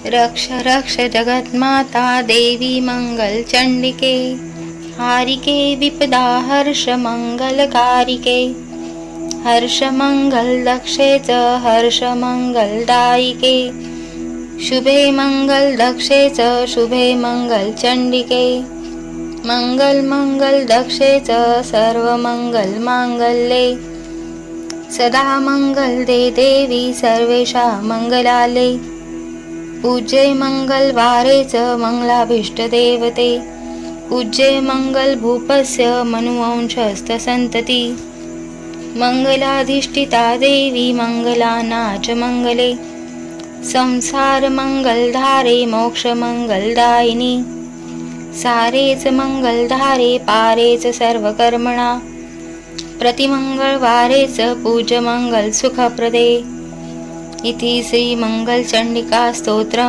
रक्ष रक्ष जगन्माता देवी मंगल चंडिके, हारिके विपदा हर्ष मंगलकारिके, हर्ष मंगल दक्षे च हर्ष मंगलदायिके, शुभे मंगल दक्षे च शुभे मंगल चंडिके, मंगल मंगल दक्षे च सर्व मंगल मांगल्ये, सदा मंगल दे देवी सर्वेषा मंगलाले, पूज्ये मंगलवारे च मंगलाभीष्ट देवते, पूज्ये मंगल भूपस्य मनुवंशस्थ संतती, मंगलाधिष्ठिता देवी मंगलानाच मंगले, संसार मंगलधारे मोक्ष मंगलदायिनी, सारेच मंगलधारे पारेच सर्व कर्मणा, प्रतिमंगळवारेच पूज्य मंगल सुखप्रदे. इति श्री मंगल चंडिका स्तोत्रम